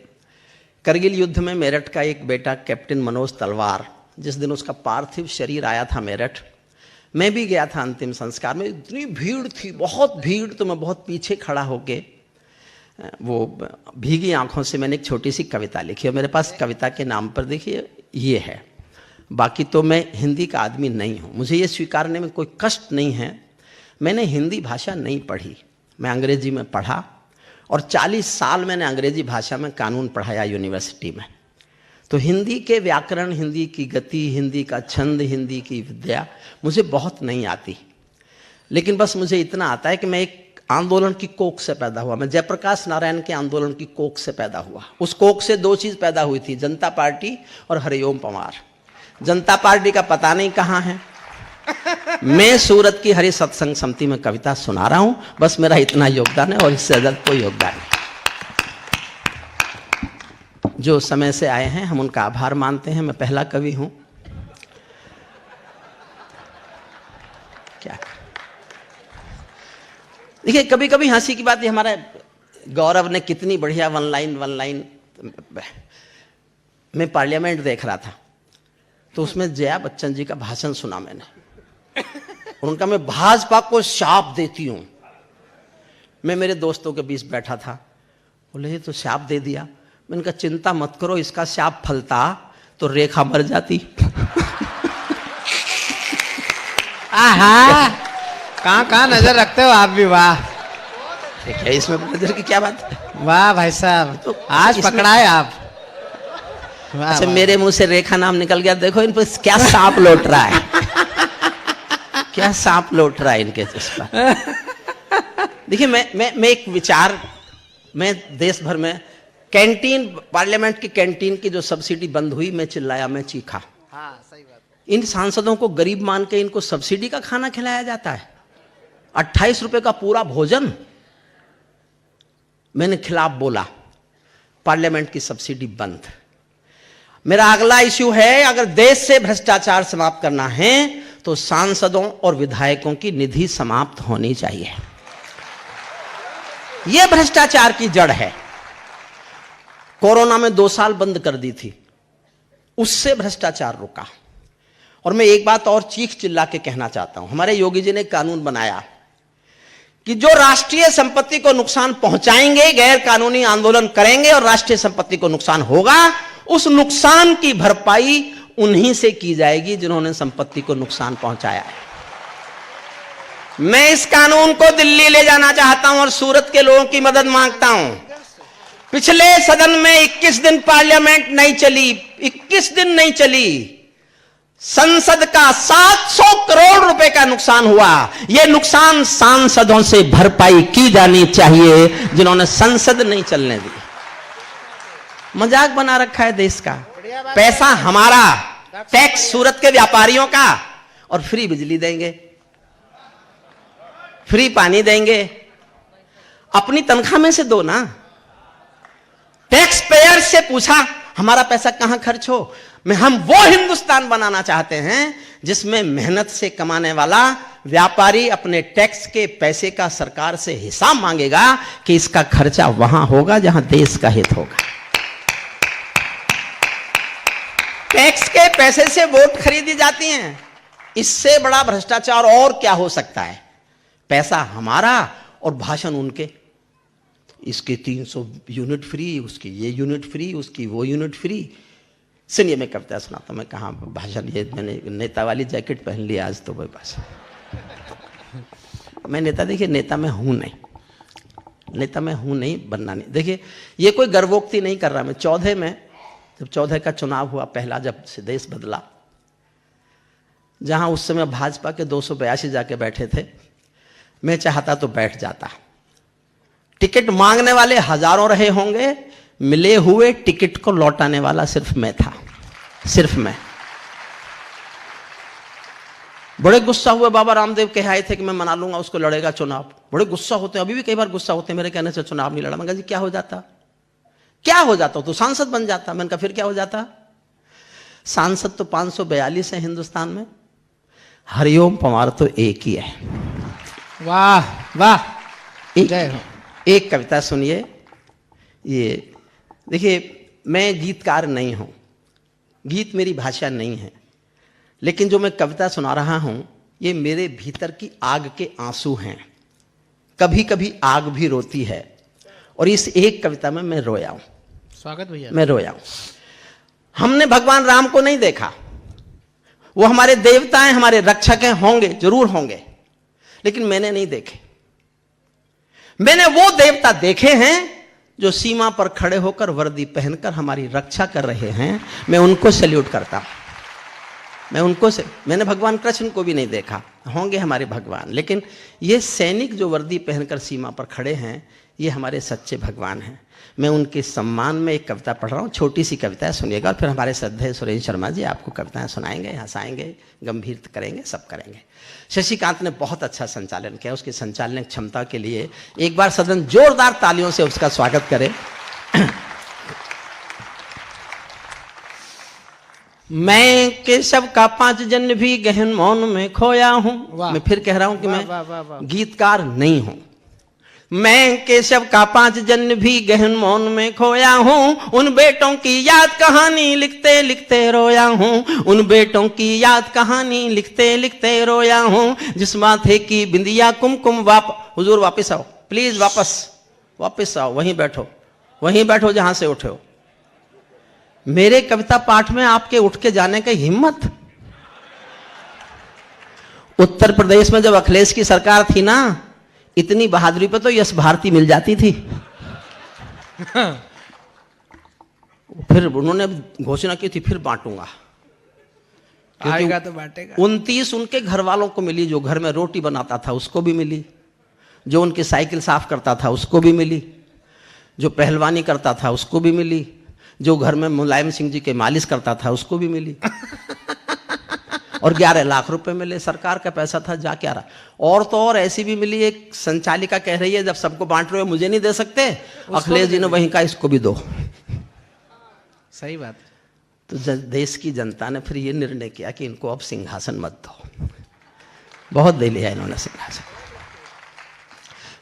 करगिल युद्ध में मेरठ का एक बेटा कैप्टन मनोज तलवार, जिस दिन उसका पार्थिव शरीर आया था मेरठ, मैं भी गया था अंतिम संस्कार में। इतनी भीड़ थी, बहुत भीड़, तो मैं बहुत पीछे खड़ा होके वो भीगी आंखों से मैंने एक छोटी सी कविता लिखी और मेरे पास कविता के नाम पर देखिए ये है। बाकी तो मैं हिंदी का आदमी नहीं हूँ, मुझे ये स्वीकारने में कोई कष्ट नहीं है। मैंने हिंदी भाषा नहीं पढ़ी, मैं अंग्रेजी में पढ़ा और 40 साल मैंने अंग्रेजी भाषा में कानून पढ़ाया यूनिवर्सिटी में। तो हिंदी के व्याकरण, हिंदी की गति, हिंदी का छंद, हिंदी की विद्या मुझे बहुत नहीं आती। लेकिन बस मुझे इतना आता है कि मैं एक आंदोलन की कोख से पैदा हुआ। मैं जयप्रकाश नारायण के आंदोलन की कोख से पैदा हुआ। उस कोख से 2 चीज़ पैदा हुई थी, जनता पार्टी और हरिओम पंवार। जनता पार्टी का पता नहीं कहाँ है। मैं सूरत की हरि सत्संग समिति में कविता सुना रहा हूं, बस मेरा इतना योगदान है और इससे ज्यादा कोई योगदान नहीं। जो समय से आए हैं हम उनका आभार मानते हैं। मैं पहला कवि हूं। क्या देखिए, कभी कभी हंसी की बात है, हमारा गौरव ने कितनी बढ़िया वन लाइन मैं पार्लियामेंट देख रहा था तो उसमें जया बच्चन जी का भाषण सुना मैंने और उनका मैं भाजपा को शाप देती हूं। मैं मेरे दोस्तों के बीच बैठा था, बोले ये तो शाप दे दिया। मैंने कहा चिंता मत करो, इसका शाप फलता तो रेखा मर जाती। आहा, कहाँ नजर रखते हो आप भी, वाह। देखिए इसमें नजर की क्या बात है। वाह भाई साहब, तो आज पकड़ा है आप। अच्छा, मेरे मुंह से रेखा नाम निकल गया। देखो इन पर क्या सांप लौट रहा है, क्या सांप लौट रहा है इनके इस पर। देखिए मैं एक विचार, मैं देश भर में कैंटीन, पार्लियामेंट की कैंटीन की जो सब्सिडी बंद हुई, मैं चिल्लाया, मैं चीखा। हाँ, सही बात। इन सांसदों को गरीब मान के इनको सब्सिडी का खाना खिलाया जाता है, 28 रुपए का पूरा भोजन। मैंने खिलाफ बोला, पार्लियामेंट की सब्सिडी बंद। मेरा अगला इश्यू है, अगर देश से भ्रष्टाचार समाप्त करना है तो सांसदों और विधायकों की निधि समाप्त होनी चाहिए। यह भ्रष्टाचार की जड़ है। कोरोना में 2 साल बंद कर दी थी, उससे भ्रष्टाचार रुका। और मैं एक बात और चीख चिल्ला के कहना चाहता हूं, हमारे योगी जी ने कानून बनाया कि जो राष्ट्रीय संपत्ति को नुकसान पहुंचाएंगे, गैर कानूनी आंदोलन करेंगे और राष्ट्रीय संपत्ति को नुकसान होगा, उस नुकसान की भरपाई उन्हीं से की जाएगी जिन्होंने संपत्ति को नुकसान पहुंचाया है। मैं इस कानून को दिल्ली ले जाना चाहता हूं और सूरत के लोगों की मदद मांगता हूं। पिछले सदन में 21 दिन पार्लियामेंट नहीं चली, 21 दिन नहीं चली। संसद का 700 करोड़ रुपए का नुकसान हुआ। यह नुकसान सांसदों से भरपाई की जानी चाहिए जिन्होंने संसद नहीं चलने दी। मजाक बना रखा है देश का। पैसा हमारा, टैक्स सूरत के व्यापारियों का, और फ्री बिजली देंगे, फ्री पानी देंगे। अपनी तनख्वाह में से दो ना। टैक्स पेयर से पूछा हमारा पैसा कहां खर्च हो। हम वो हिंदुस्तान बनाना चाहते हैं जिसमें मेहनत से कमाने वाला व्यापारी अपने टैक्स के पैसे का सरकार से हिसाब मांगेगा कि इसका खर्चा वहां होगा जहां देश का हित होगा। टैक्स के पैसे से वोट खरीदी जाती हैं। इससे बड़ा भ्रष्टाचार और क्या हो सकता है। पैसा हमारा और भाषण उनके। इसके 300 यूनिट फ्री, उसकी ये यूनिट फ्री, उसकी वो यूनिट फ्री। सुनिए मैं कविता सुनाता हूं। मैं कहाँ भाषण, ये मैंने नेता वाली जैकेट पहन ली आज तो मेरे पास। मैं नेता, देखिए नेता मैं हूं नहीं, नेता मैं हूं नहीं, बनना नहीं। देखिए ये कोई गर्वोक्ति नहीं कर रहा मैं। 14 में जब 14 का चुनाव हुआ पहला, जब से देश बदला, जहां उस समय भाजपा के 282 जाके बैठे थे, मैं चाहता तो बैठ जाता। टिकट मांगने वाले हजारों रहे होंगे, मिले हुए टिकट को लौटाने वाला सिर्फ मैं था, सिर्फ मैं। बड़े गुस्सा हुए बाबा रामदेव कह आए थे कि मैं मना लूंगा, उसको लड़ेगा चुनाव। बड़े गुस्सा होते, अभी भी कई बार गुस्सा होते मेरे कहने से चुनाव नहीं लड़ा। मैं कहा जी क्या हो जाता, क्या हो जाता, तो सांसद बन जाता। मैंने कहा फिर क्या हो जाता। सांसद तो 542 है हिंदुस्तान में, हरिओम पंवार तो एक ही है। वाह वाह, जय हो। एक कविता सुनिए। ये देखिए मैं गीतकार नहीं हूं, गीत मेरी भाषा नहीं है, लेकिन जो मैं कविता सुना रहा हूं ये मेरे भीतर की आग के आंसू हैं। कभी कभी आग भी रोती है और इस एक कविता में मैं रोया हूं। स्वागत भैया। मैं रोया हूं। हमने भगवान राम को नहीं देखा, वो हमारे देवता हैं, हमारे रक्षक हैं, होंगे, जरूर होंगे, लेकिन मैंने नहीं देखे। मैंने वो देवता देखे हैं जो सीमा पर खड़े होकर वर्दी पहनकर हमारी रक्षा कर रहे हैं। मैं उनको सैल्यूट करता हूं। मैंने भगवान कृष्ण को भी नहीं देखा, होंगे हमारे भगवान, लेकिन ये सैनिक जो वर्दी पहनकर सीमा पर खड़े हैं, ये हमारे सच्चे भगवान हैं। मैं उनके सम्मान में एक कविता पढ़ रहा हूँ, छोटी सी कविता है, सुनिएगा। और फिर हमारे श्रद्धेय सुरेंद्र शर्मा जी आपको कविताएं सुनाएंगे, हंसाएंगे, गंभीर करेंगे, सब करेंगे। शशिकांत ने बहुत अच्छा संचालन किया, उसकी संचालन क्षमता के लिए एक बार सदन जोरदार तालियों से उसका स्वागत करे। मैं केशव का 5 जन्म भी गहन मौन में खोया हूं। मैं फिर कह रहा हूं कि मैं गीतकार नहीं हूं। मैं केशव का 5 जन्म भी गहन मौन में खोया हूं। उन बेटों की याद कहानी लिखते लिखते रोया हूं। उन बेटों की याद कहानी लिखते लिखते रोया हूं। जिस माथे की बिंदिया कुमकुम हुजूर वापस आओ, प्लीज वापस आओ, वहीं बैठो जहां से उठे हो। मेरे कविता पाठ में आपके उठ के जाने की हिम्मत। उत्तर प्रदेश में जब अखिलेश की सरकार थी ना, इतनी बहादुरी पे तो यश भारती मिल जाती थी। फिर उन्होंने घोषणा की थी, फिर बांटूंगा, आएगा तो बांटेगा। 29 उनके घर वालों को मिली, जो घर में रोटी बनाता था उसको भी मिली, जो उनकी साइकिल साफ करता था उसको भी मिली, जो पहलवानी करता था उसको भी मिली, जो घर में मुलायम सिंह जी के मालिश करता था उसको भी मिली। और 11 लाख रुपए मिले, सरकार का पैसा था, जा क्या रहा। और तो और ऐसी भी मिली, एक संचालिका कह रही है, जब सबको बांट रहे हो मुझे नहीं दे सकते, अखिलेश जी ने वहीं का इसको भी दो। सही बात। तो देश की जनता ने फिर ये निर्णय किया कि इनको अब सिंहासन मत दो। बहुत दे लिया इन्होंने सिंहासन।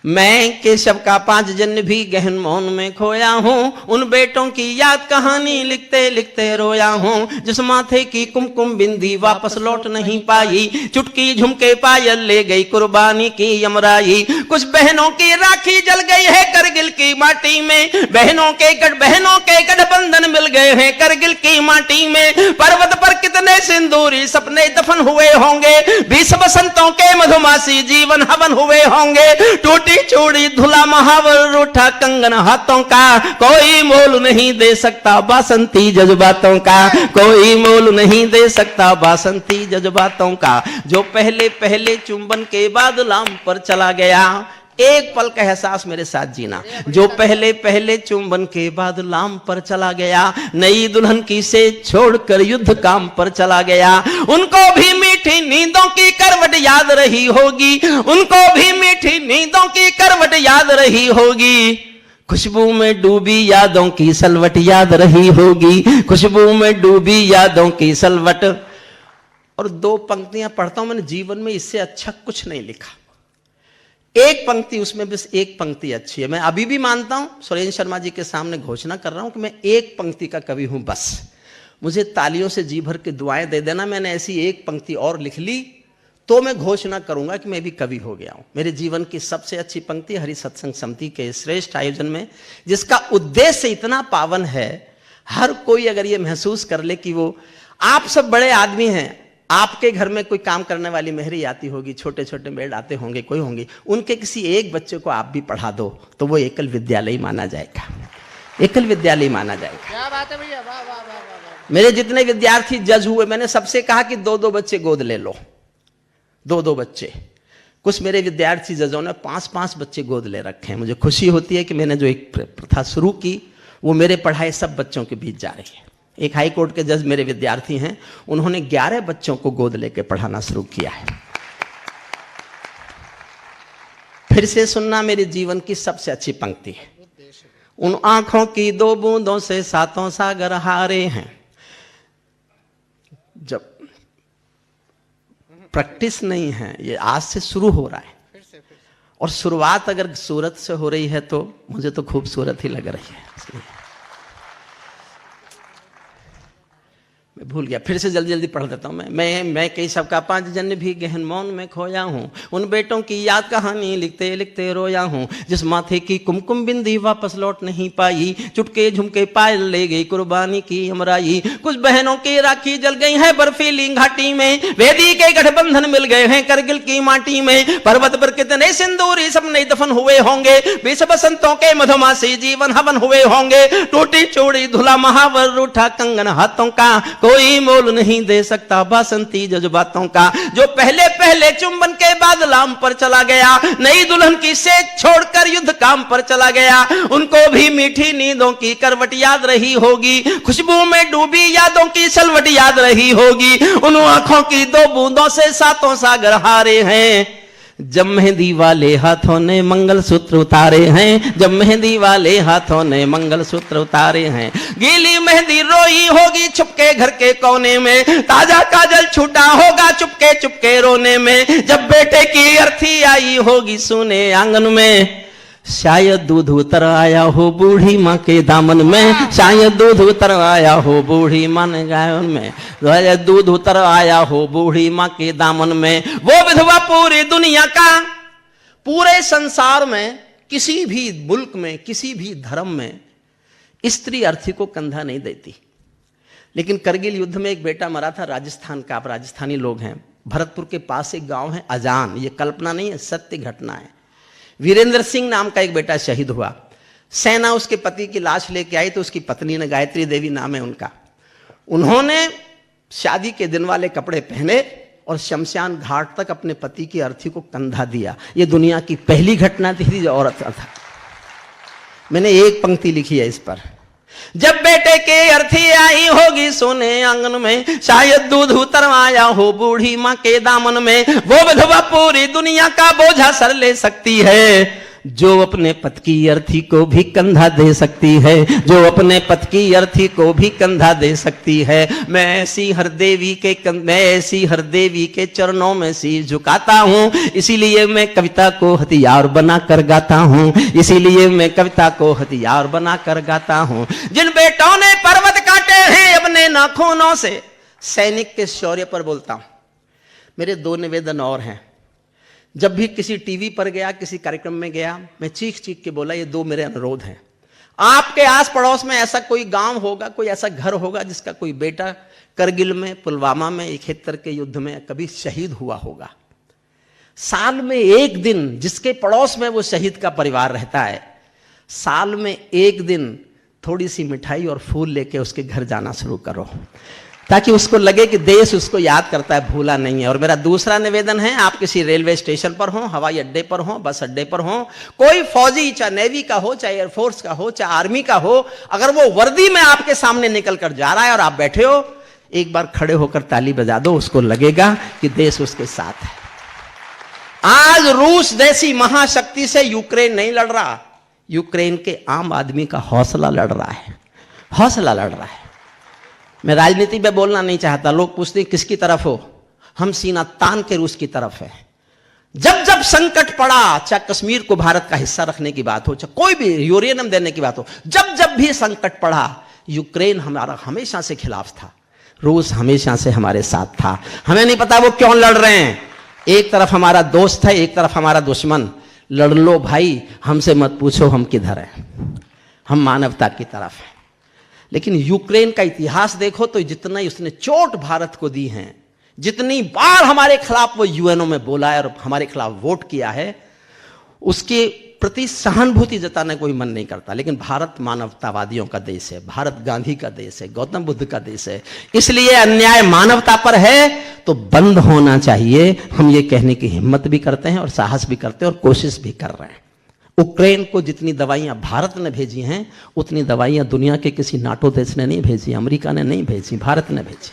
मैं केशव का 5 जन्म भी गहन मौन में खोया हूँ। उन बेटों की याद कहानी लिखते लिखते रोया हूँ। जिस माथे की कुमकुम बिंदी वापस लौट नहीं पाई, चुटकी झुमके पायल ले गई कुर्बानी की यमराई। कुछ बहनों की राखी जल गई है करगिल की माटी में, बहनों के गठबंधन मिल गए हैं करगिल की माटी में। पर्वत पर कितने सिंदूरी सपने दफन हुए होंगे, 20 बसंतों के मधुमासी जीवन हवन हुए होंगे। टूटी चूड़ी धुला महावर रूठा कंगन हाथों का, कोई मोल नहीं दे सकता बासंती जज्बातों का, कोई मोल नहीं दे सकता बासंती जज्बातों का। जो पहले पहले चुंबन के बाद लाम पर चला गया, एक पल का एहसास मेरे साथ जीना। जो पहले पहले चुंबन के बाद लाम पर चला गया, नई दुल्हन की से छोड़कर युद्ध काम पर चला गया। उनको भी मीठी नींदों की करवट याद रही होगी, उनको भी मीठी नींदों की करवट याद रही होगी। खुशबू में डूबी यादों की सलवट याद रही होगी, खुशबू में डूबी यादों की सलवट। और 2 पंक्तियां पढ़ता हूं, मैंने जीवन में इससे अच्छा कुछ नहीं लिखा। एक पंक्ति, उसमें बस एक पंक्ति अच्छी है। मैं अभी भी मानता हूं, सुरेंद्र शर्मा जी के सामने घोषणा कर रहा हूं कि मैं एक पंक्ति का कवि हूं बस। मुझे तालियों से जी भर के दुआएं दे देना। मैंने ऐसी एक पंक्ति और लिख ली तो मैं घोषणा करूंगा कि मैं भी कवि हो गया हूं। मेरे जीवन की सबसे अच्छी पंक्ति हरि सत्संग समिति के श्रेष्ठ आयोजन में, जिसका उद्देश्य इतना पावन है, हर कोई अगर ये महसूस कर ले कि वो, आप सब बड़े आदमी हैं, आपके घर में कोई काम करने वाली मेहरी आती होगी, छोटे छोटे मेड आते होंगे, कोई होंगे, उनके किसी एक बच्चे को आप भी पढ़ा दो तो वो एकल विद्यालय माना जाएगा, एकल विद्यालय माना जाएगा। क्या बात है भैया, वाह वाह वाह वाह। मेरे जितने विद्यार्थी जज हुए, मैंने सबसे कहा कि 2-2 बच्चे गोद ले लो, 2-2 बच्चे। कुछ मेरे विद्यार्थी जजों ने 5-5 बच्चे गोद ले रखे हैं। मुझे खुशी होती है कि मैंने जो एक प्रथा शुरू की वो मेरे पढ़ाए सब बच्चों के बीच जा रही है। एक हाई कोर्ट के जज मेरे विद्यार्थी हैं, उन्होंने 11 बच्चों को गोद लेके पढ़ाना शुरू किया है। फिर से सुनना, मेरे जीवन की सबसे अच्छी पंक्ति है। उन आंखों की 2 बूंदों से 7 सागर हारे हैं। जब प्रैक्टिस नहीं है, ये आज से शुरू हो रहा है, और शुरुआत अगर सूरत से हो रही है तो मुझे तो खूबसूरत ही लग रही है। भूल गया, फिर से जल्दी जल्दी पढ़ देता हूँ। मैं कई सबका 5 जन्म भी गहन मौन में खोया हूँ, उन बेटों की याद कहानी लिखते लिखते रोया हूँ, जिस माथे की कुमकुम बिंदी वापस लौट नहीं पाई, चुटके झुमके पायल ले गई कुर्बानी की हमराई। कुछ बहनों की राखी जल गई है बर्फीली घाटी में, वेदी के गठबंधन मिल गए हैं करगिल की माटी में, पर्वत पर कितने सिंदूरी सपने दफन हुए होंगे, 20 बसंतों के मधुमासी जीवन हवन हुए होंगे, टूटी चूड़ी धुला महावर रूठा कंगन हाथों का, कोई मोल नहीं दे सकता बासंती जज्बातों का। जो पहले पहले चुंबन के बाद लाम पर चला गया, नई दुल्हन की सेज छोड़कर युद्ध काम पर चला गया, उनको भी मीठी नींदों की करवट याद रही होगी, खुशबू में डूबी यादों की सलवट याद रही होगी, उन आंखों की 2 बूंदों से 7 सागर हारे हैं, जब मेहंदी वाले हाथों ने मंगलसूत्र उतारे हैं, जब मेहंदी वाले हाथों ने मंगलसूत्र उतारे हैं। गीली मेहंदी रोई होगी छुपके घर के कोने में, ताजा काजल छूटा होगा चुपके चुपके रोने में, जब बेटे की अर्थी आई होगी सुने आंगन में, शायद दूध उतर आया हो बूढ़ी माँ के दामन में, शायद दूध उतर आया हो बूढ़ी माँ ने गायन में, शायद दूध उतर आया हो बूढ़ी माँ के दामन में। वो विधवा पूरी दुनिया का, पूरे संसार में किसी भी मुल्क में किसी भी धर्म में स्त्री अर्थी को कंधा नहीं देती, लेकिन करगिल युद्ध में एक बेटा मरा था राजस्थान का, आप राजस्थानी लोग हैं, भरतपुर के पास एक गांव है अजान, ये कल्पना नहीं है सत्य घटना है। वीरेंद्र सिंह नाम का एक बेटा शहीद हुआ, सेना उसके पति की लाश लेके आई तो उसकी पत्नी ने, गायत्री देवी नाम है उनका, उन्होंने शादी के दिन वाले कपड़े पहने और शमशान घाट तक अपने पति की अर्थी को कंधा दिया। ये दुनिया की पहली घटना थी जो औरत था। मैंने एक पंक्ति लिखी है इस पर, जब बेटे के अर्थी आई होगी सोने आंगन में, शायद दूध उतर आया हो बूढ़ी माँ के दामन में, वो विधवा पूरी दुनिया का बोझा सर ले सकती है, जो अपने पति की अर्थी को भी कंधा दे सकती है, जो अपने पति की अर्थी को भी कंधा दे सकती है। मैं ऐसी हर देवी के चरणों में सिर झुकाता हूँ, इसीलिए मैं कविता को हथियार बना कर गाता हूँ, इसीलिए मैं कविता को हथियार बना कर गाता हूँ। जिन बेटों ने पर्वत काटे हैं अपने नाखूनों से, सैनिक के शौर्य पर बोलता हूँ। मेरे 2 निवेदन और हैं। जब भी किसी टीवी पर गया, किसी कार्यक्रम में गया, मैं चीख चीख के बोला ये 2 मेरे अनुरोध हैं। आपके आस पड़ोस में ऐसा कोई गांव होगा, कोई ऐसा घर होगा जिसका कोई बेटा करगिल में, पुलवामा में, 71 के युद्ध में कभी शहीद हुआ होगा। साल में 1 दिन जिसके पड़ोस में वो शहीद का परिवार रहता है, साल में 1 दिन थोड़ी सी मिठाई और फूल लेके उसके घर जाना शुरू करो, ताकि उसको लगे कि देश उसको याद करता है, भूला नहीं है। और मेरा दूसरा निवेदन है, आप किसी रेलवे स्टेशन पर हो, हवाई अड्डे पर हो, बस अड्डे पर हो, कोई फौजी, चाहे नेवी का हो, चाहे एयरफोर्स का हो, चाहे आर्मी का हो, अगर वो वर्दी में आपके सामने निकल कर जा रहा है और आप बैठे हो, एक बार खड़े होकर ताली बजा दो, उसको लगेगा कि देश उसके साथ है। आज रूस जैसी महाशक्ति से यूक्रेन नहीं लड़ रहा, यूक्रेन के आम आदमी का हौसला लड़ रहा है, हौसला लड़ रहा है। मैं राजनीति में बोलना नहीं चाहता, लोग पूछते हैं किसकी तरफ हो, हम सीना तान के रूस की तरफ है। जब जब संकट पड़ा, चाहे कश्मीर को भारत का हिस्सा रखने की बात हो, चाहे कोई भी यूरेनियम देने की बात हो, जब जब भी संकट पड़ा, यूक्रेन हमारा हमेशा से खिलाफ था, रूस हमेशा से हमारे साथ था। हमें नहीं पता वो क्यों लड़ रहे हैं, एक तरफ हमारा दोस्त है, एक तरफ हमारा दुश्मन। लड़ लो भाई, हमसे मत पूछो हम किधर हैं, हम मानवता की तरफ हैं। लेकिन यूक्रेन का इतिहास देखो तो जितना ही उसने चोट भारत को दी है, जितनी बार हमारे खिलाफ वो यूएनओ में बोला है और हमारे खिलाफ वोट किया है, उसके प्रति सहानुभूति जताने कोई मन नहीं करता। लेकिन भारत मानवतावादियों का देश है, भारत गांधी का देश है, गौतम बुद्ध का देश है, इसलिए अन्याय मानवता पर है तो बंद होना चाहिए। हम ये कहने की हिम्मत भी करते हैं और साहस भी करते हैं और कोशिश भी कर रहे हैं। यूक्रेन को जितनी दवाइयां भारत ने भेजी हैं, उतनी दवाइयां दुनिया के किसी नाटो देश ने नहीं भेजी, अमेरिका ने नहीं भेजी, भारत ने भेजी।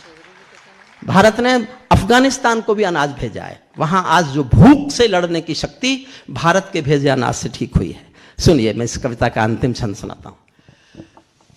भारत ने अफगानिस्तान को भी अनाज भेजा है, वहां आज जो भूख से लड़ने की शक्ति भारत के भेजे अनाज से ठीक हुई है। सुनिए, मैं इस कविता का अंतिम छंद सुनाता हूं।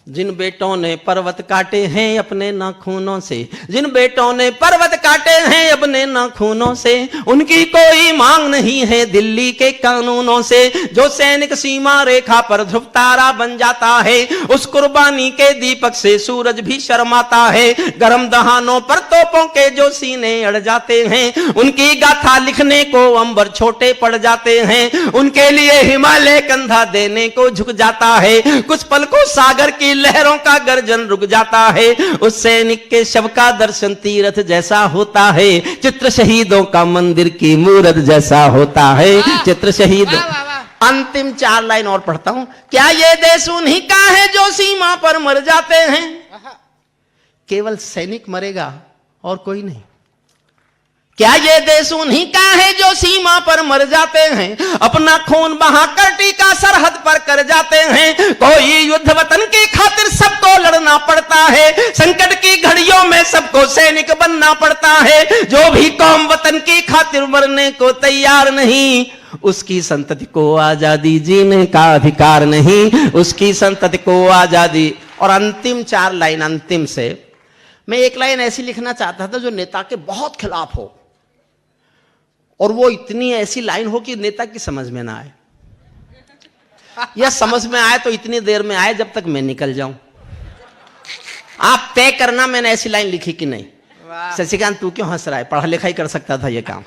जिन बेटों ने पर्वत काटे हैं अपने नाखूनों से, जिन बेटों ने पर्वत काटे हैं अपने नाखूनों से, उनकी कोई मांग नहीं है दिल्ली के कानूनों से। जो सैनिक सीमा रेखा पर ध्रुव तारा बन जाता है, उस कुर्बानी के दीपक से सूरज भी शर्माता है। गरम दहानों पर तोपों के जो सीने अड़ जाते हैं, उनकी गाथा लिखने को अंबर छोटे पड़ जाते हैं। उनके लिए हिमालय कंधा देने को झुक जाता है, कुछ पल को सागर की लहरों का गर्जन रुक जाता है। उस सैनिक के शव का दर्शन तीर्थ जैसा होता है, चित्र शहीदों का मंदिर की मूरत जैसा होता है। चित्र शहीद। अंतिम 4 लाइन और पढ़ता हूं। क्या ये देश उन्हीं का है जो सीमा पर मर जाते हैं? केवल सैनिक मरेगा और कोई नहीं। क्या ये देश उन्हीं का है जो सीमा पर मर जाते हैं, अपना खून बहाकर टीका सरहद पर कर जाते हैं। कोई युद्ध वतन की खातिर सबको लड़ना पड़ता है, संकट की घड़ियों में सबको सैनिक बनना पड़ता है। जो भी कौम वतन की खातिर मरने को तैयार नहीं, उसकी संतति को आजादी जीने का अधिकार नहीं, उसकी संतति को आजादी। और अंतिम 4 लाइन अंतिम से मैं एक लाइन ऐसी लिखना चाहता था जो नेता के बहुत खिलाफ हो, और वो इतनी ऐसी लाइन हो कि नेता की समझ में ना आए, या समझ में आए तो इतनी देर में आए जब तक मैं निकल जाऊं। आप तय करना मैंने ऐसी लाइन लिखी कि नहीं। शशिकांत तू क्यों हंस रहा है, पढ़ा लिखा ही कर सकता था ये काम।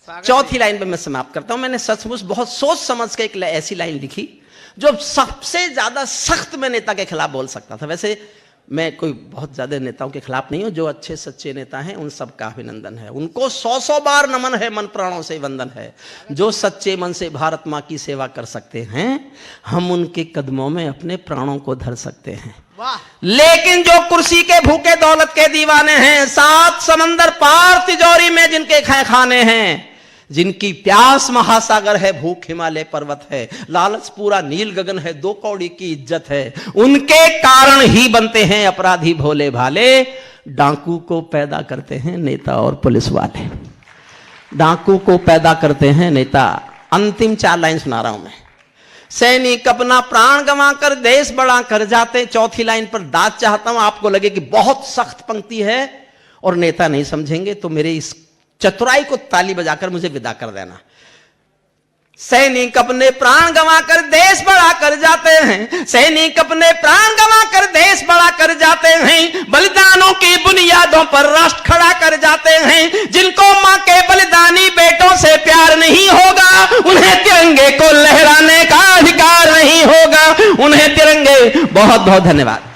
चौथी लाइन पे मैं समाप्त करता हूं। मैंने सचमुच बहुत सोच समझ के एक ऐसी लाइन लिखी जो सबसे ज्यादा सख्त में नेता के खिलाफ बोल सकता था। वैसे मैं कोई बहुत ज्यादा नेताओं के खिलाफ नहीं हूं, जो अच्छे सच्चे नेता हैं उन सब का अभिनंदन है, उनको 100 बार नमन है, मन प्राणों से वंदन है। जो सच्चे मन से भारत माँ की सेवा कर सकते हैं, हम उनके कदमों में अपने प्राणों को धर सकते हैं। लेकिन जो कुर्सी के भूखे दौलत के दीवाने हैं, 7 समंदर पार तिजोरी में जिनके खाने हैं, जिनकी प्यास महासागर है, भूख हिमालय पर्वत है, लालच पूरा नील गगन है, 2 कौड़ी की इज्जत है, उनके कारण ही बनते हैं अपराधी भोले भाले। डाकू को पैदा करते हैं नेता और पुलिस वाले, डाकू को पैदा करते हैं नेता। अंतिम 4 लाइन सुना रहा हूं मैं। सैनिक अपना प्राण गंवाकर देश बड़ा कर जाते। चौथी लाइन पर दाद चाहता हूं, आपको लगे कि बहुत सख्त पंक्ति है और नेता नहीं समझेंगे, तो मेरे इस चतुराई को ताली बजाकर मुझे विदा कर देना। सैनिक अपने प्राण गंवाकर देश बड़ा कर जाते हैं, सैनिक अपने प्राण गंवाकर देश बड़ा कर जाते हैं, बलिदानों की बुनियादों पर राष्ट्र खड़ा कर जाते हैं। जिनको मां के बलिदानी बेटों से प्यार नहीं होगा, उन्हें तिरंगे को लहराने का अधिकार नहीं होगा। उन्हें तिरंगे। बहुत बहुत धन्यवाद।